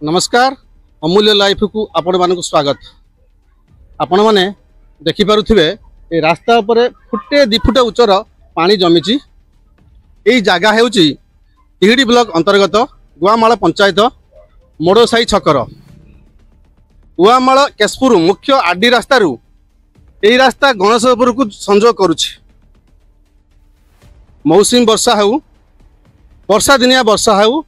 नमस्कार अमूल्य लाइफ को आपण मानक स्वागत। आपण माने देखि पारुथिबे ए रास्ता उपरे फुटे 2 फुट उच्चर पानी जमीची। एई जागा हेउची तिहिडी ब्लॉक अंतर्गत गुआमाळ पंचायत मोड़साई छकर। गुआमाळ केशपुर मुख्य आडी रास्ता रु एई रास्ता गणेशपुर को संजोग करुछि। मौसमी वर्षा हेउ वर्षा दिनिया वर्षा हेउ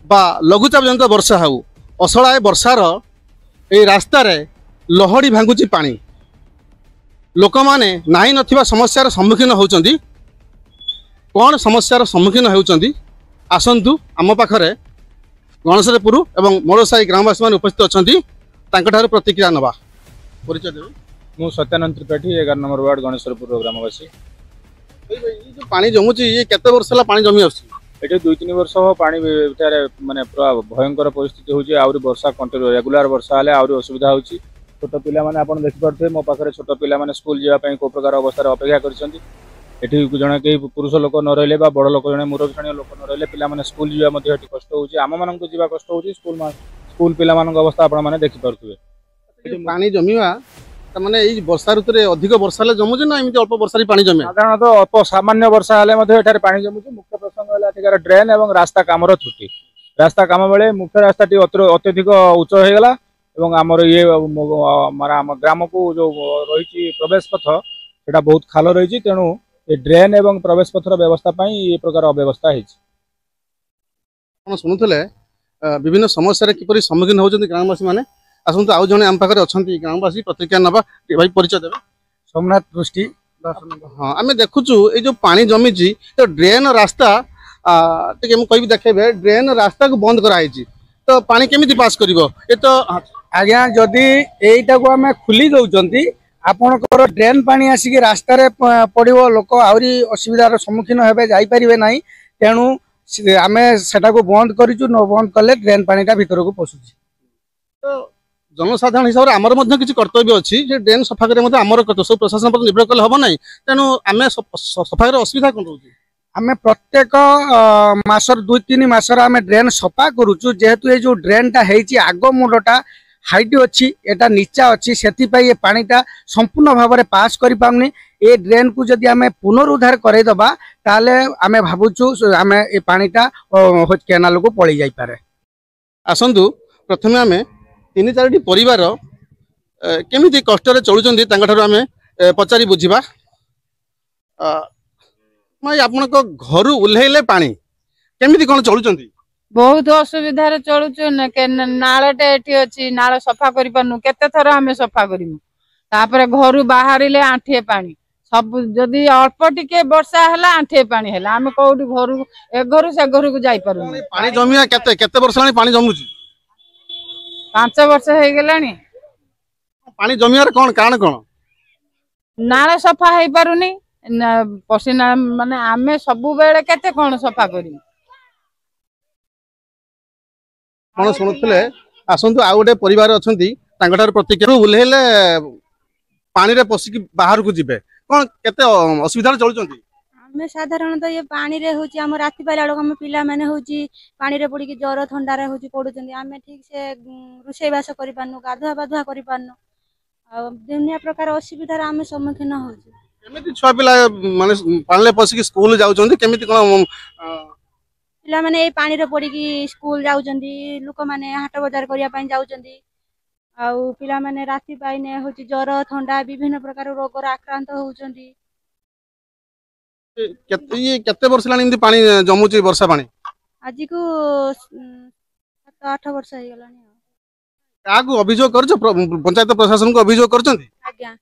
बा लघुचाप जनित वर्षा हेउ असलाए वर्षार ए रास्ता रे लहड़ी भांगुची पानी। लोक माने नाही नथिबा समस्यार सम्मुखीन होउचंदी। कौन समस्यार सम्मुखीन होउचंदी आसंतु आम पाखरे गणेशपुर एवं मोड़साई ग्रामवासी मान उपस्थित अछंती। तांकठार प्रतिक्रिया नबा। परिचय देबे। मु सत्यानंद त्रिपाठी 11 नंबर वार्ड गणेशपुर ग्रामवासी। जो पानी जमुची ये केते वर्ष ला पानी जमी आछी? ये 2-3 वर्ष हो पानी माने पूरा भयंकर परिस्थिति होची। आउरी वर्षा कंटिन्यू रेगुलर वर्षा हले आउरी असुविधा होची। छोट पिला माने आपण देखि परथे मो पाखरे छोट पिला माने स्कूल जेवा पई को प्रकार अवस्था अपेक्षा करछंती। एठी जणे के पुरुष लोक न रहले बा बड़ लोक जणे मुरक्षणीय लोक न रहले पिला माने स्कूल जेवा मध्ये एठी कष्ट होची। आम मानन को जीवा कष्ट होची। स्कूल पिला मानन अवस्था आपण माने देखि परथुवे। पानी जमीवा माने एई वर्षा ऋतु रे अधिक वर्षा ले जमुजे ना एमिति अल्प वर्षा रे पानी जमे? साधारणतः अल्प सामान्य वर्षा हले मध्ये एठारे पानी जमुचे। मुख्य प्रसंग हला एठार ड्रेन एवं रास्ता कामर त्रुटि। रास्ता काम बेले मुख्य रास्ताटी अत्यधिक उच्च हो गला एवं आमर ये आम ग्राम को जो रही प्रवेश पथ सेटा बहुत खाल रही। तेणु ये ड्रेन एवं प्रवेश पथर व्यवस्था ये प्रकार अव्यवस्था शुणुले विभिन्न समस्या किपरि सम्मुखीन होउछन्ती ग्रामवासी माने। आसंतु आउ जने आम पाखरे अछंती ग्रामवासी प्रतिक्रिया नबा। भाई परिचय देबे। सोमनाथ दृष्टि। हाँ आमे देखुचु ए जो पानी जमीची तो ड्रेन रास्ता टिके मु कहबी देखेबे ड्रेन रास्ता को बंद कराई छी तो पानी केमिति पास करिवो? ए तो आज्ञा जदि एटा को आमे खुली दउचंती आपनकर ड्रेन पानी आसिक रास्ता रे पड़िवो लोक आउरी असुविधार सम्मुखीन हेबे जाई परिबे नाही। तेणु आमे सेटा को बंद करिचु। न बंद कले ड्रेन पानीटा भीतर को पसुची। तो जनसाधारण हिसाब से आमर मध्य किसी कर्तव्य अच्छी ड्रेन सफा करे आमर कर्तव्य सब प्रशासन पर निर्भर कले हम ना। तेणु आम सफा असुविधा कौन रोचे? आम प्रत्येक मासर 2-3 मासर आम ड्रेन सफा करुचु। जेहेतु ये जो ड्रेनटा है आग मुंडटा हाइट अच्छी एटा नीचा अच्छी से पानीटा संपूर्ण भाव में पास कर पानी। ए ड्रेन को जदि आम पुनरुद्धार करदेबा ताले आम भावुचु आम ए पानीटा केनाल को पलि जाई पारे। आसंतु प्रथमे आम 3-4टी परिवार केमिति कष्ट चलुचंदी तांकठारु आमे पचारि बुझिबा। माई आपनक घर उल्हेले पानी केमिति कोन चलुचंदी? बहुत असुविधा रे चलुचु। नाळटे एठी अछि नाळ सफा करि पानु केते थर आमे सफा करिमु। तापरे घरु बाहरिले आंठे पानी सब जदी अल्प टिके वर्षा हला आंठे पानी हला आमे कोउडी घरु ए घरु से घरु को जाई पारु। पानी जमिया केते केते वर्ष लानी पानी जमुची? 5 वर्ष हो गलानी। पानी जमियार कौन कारण कौन? नाला सफा हो पारुनी पसीना माने आमे सबु बेले केते कोन सफा करी। कोन सुनुथले आसंतु आ गोटे परिवार अछंती तांकटार प्रतिक्रिया उल्हेले पानी रे पसिकी बाहर को जिबे कोन केते असुविधा चलुचंती? आमे साधारणतः ये पानी रे होची हम राति पाइला लोक हम पिला माने होची पानी रे पड़ी की ज्वर ठंडा रे होची पडुचंदी। आमे ठीक से रुसई बास करि पानु गाधुआ बाधुआ करि पानु आ दुनिया प्रकार असुविधा रे आमे सम्मुखीन होची। केमिति छुआ पिला माने पानी पसिकी स्कूल जाउचंदी केमिति कोन पिला माने ए पानी रे पड़ी की स्कूल जाउचंदी लोक माने हाट बाजार करिया पई जाउचंदी आ पिला माने राति पाइने होची ज्वर ठंडा विभिन्न प्रकार रोग रे आक्रांत होउचंदी। केते वर्ष लानी इमती पानी जमुची वर्षा पानी? आज को 7-8 वर्ष हो गलानी। कागु अभियोग करछ पंचायत प्रशासन को अभियोग करछंती? आज्ञा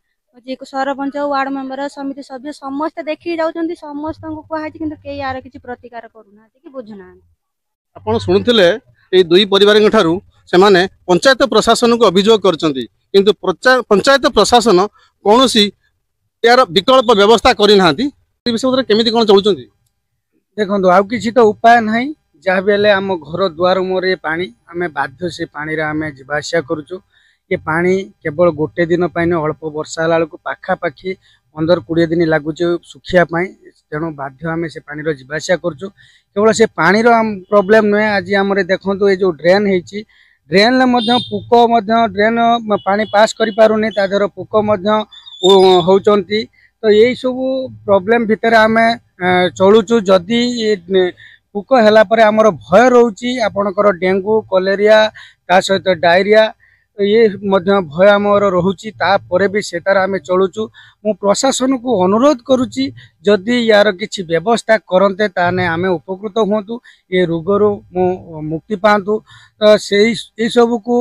जे को सरपंच वार्ड मेंबर समिति सभ्य समस्त देखि जाउचंती समस्त को कहै छी किंतु के यार किछि प्रतिकार करूना कि बुझुना। आपण सुनुथिले ए दुई परिवार ठारू से माने पंचायत प्रशासन को अभियोग करछंती किंतु पंचायत प्रशासन कोनोसी यार विकल्प व्यवस्था करि नांती। विषय केमिति कोन चलुचंती? देखो आउ किसी तो उपाय नहीं। जहाँ भी आम घर दुआर मोर पानी आम बाध्य से पानी आम जावासिया करुचु। ये पानी केवल गोटे दिन अल्प वर्षा बेलू पाखापाखि 15-20 दिन लगुच सुखापी। तेणु बाध्य आम से पानी जावासिया करुचु। केवल से पानी प्रोब्लेम नुहे। आज आम देखो ये जो ड्रेन है ड्रेन पुक ड्रेन पानी पास कर पारुनी तादर पुक होउचंती। तो यही सब प्रॉब्लम भितर आम चलुचु। जदि पुक है आमर भय रोची आपणकर डेंगू कलेरिया ता सहित डायरिया ये भय आमर रोची तापर भी सेटार आम चलुचु। मु प्रशासन को अनुरोध करुच्ची जदि यार किसी व्यवस्था करते ताने आम उपकृत हूँ ये रोगरू मुक्ति पातु। तो से सब को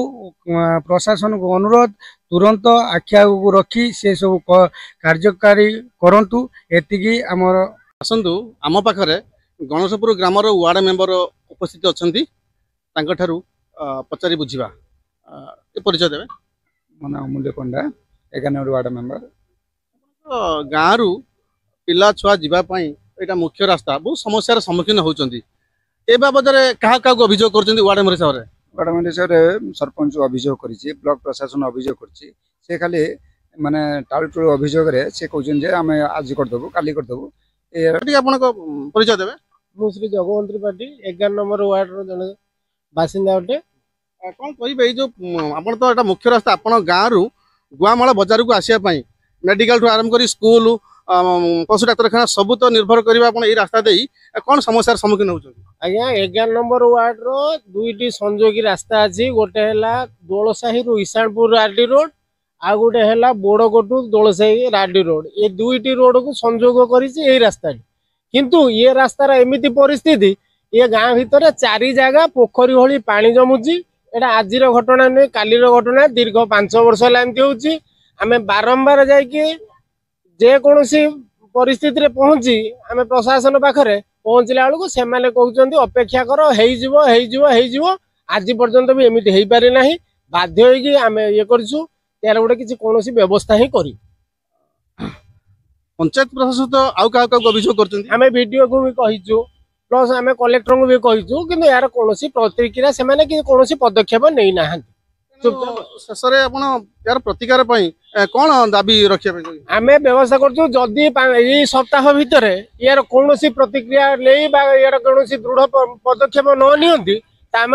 प्रशासन को अनुरोध तुरंत आखि आगू रखी से सब कार्यकारी करंतु एतिकी आमर। आसतु आम पाखरे गणेशपुर ग्रामर वार्ड मेंबर उपस्थित अच्छा पचारि बुझा परिचय देवे। मन अमूल्य पंडा 11 नंबर वार्ड मेंबर। गाँव रु पिला छुआ जीवाई यहाँ मुख्य रास्ता बहुत समस्यार सम्मुखीन होती ए बाबद क्या अभियोग कर वार्ड मेंबर हिसाब से? वार्ड मेंबर हिसाब से सरपंच अभियोग कर ब्लॉक प्रशासन अभियोग कर खाली माने टाल टुल अभियोग से कहते आम आज करदेबू काली करदेबू। परिचय देवे। मु श्री जगवंत त्रिपाठी 11 नंबर वार्ड जन बासिंदा अटे। कौन कहे जो आप तो यहाँ मुख्य रास्ता आप गाँव रु गुआमाल बजार को आसापी मेडिकल ठू आरंभ कर स्कूल पशु डाक्तखाना सब तो निर्भर करवा रास्ता दे कौन समस्यार सम्मुखीन हो? आज्ञा 11 नंबर वार्ड रो दुईटी संजोगी रास्ता अच्छी गोटे है दोलसाही रु ईशानपुर आरडी रोड आ गोटे है बोड़कोटू दोलसाही आरडी रोड ये दुईटी रोड को संजोग कर रास्ता किंतु ये रास्तार एमती परिस्थिति ये गाँ भितर 4 जगह पोखरी भली पानी जमुची। एटा आज घटना नुहे काली घटना दीर्घ 5 वर्ष एमती आम बारंबार जेकोसी परिस्थिति पहुंची आम प्रशासन पाखे पहुंचला बेलू से कहते अपेक्षा कर आज पर्यंत भी एमती हो पारे ना बाध्य आम ये करूँ यार गोटे किसी कौन व्यवस्था ही कर। पंचायत प्रशासन तो आउ क्या अभियोग कर आम वीडियो को भी कहीचु प्लस आम कलेक्टर को भी कहीचु कि यार कौन प्रतिक्रिया से कौन पदक्षेप नहीं ना। शेष यार प्रतिकार कौन दाबी रखा आम व्यवस्था कर सप्ताह भितर यार कौन प्रतिक्रिया नहीं यार कौन दृढ़ पदक्षेप नि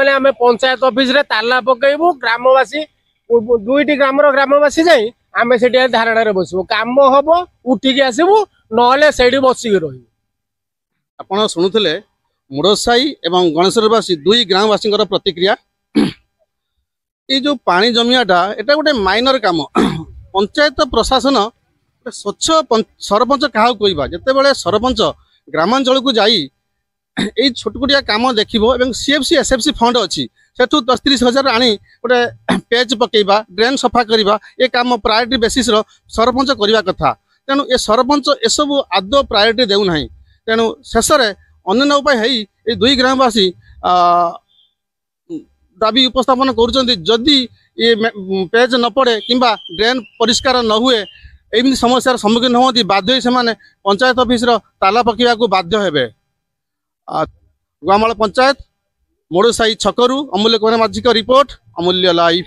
आम पंचायत ऑफिस रे ताला पकेबू ग्रामवासी दुईटी ग्रामवासी जाई आम से धारणा बसबू काम हम उठिकी आसबू ना से बसिक रही। आप शुणुले मुड़साई एवं गणेशवासी दुई ग्रामवासी प्रतिक्रिया ये जो पानी जमियाटा एटा गोटे माइनर काम पंचायत प्रशासन स्वच्छ सरपंच क्या कहवा जिते सरपंच ग्रामांचल को जाई ये छोटकुटिया काम देखो सीएफसी एसएफसी फंड अच्छी सेठू 10-30 आनी गोटे पेज पकेबा ड्रेन सफा करवा ये काम प्रायोरिटी बेसिस सरपंच करवा कथा। तेणु ये सरपंच एसबू आदौ प्रायोरिटी देना तेणु शेष अन्य उपाय है दुई ग्रामवासी दाबी उपस्थापन करुँच ये पेज न पड़े कि ड्रेन परिष्कार न हुए एमती समस्यार सम्मुखीन होती बाध्य से पंचायत ऑफिस ताला पकेवा को बाध्य हेबे। गुआमाल पंचायत मोड़साई छकरू अमूल्य कुमार माझी रिपोर्ट अमूल्य लाइव।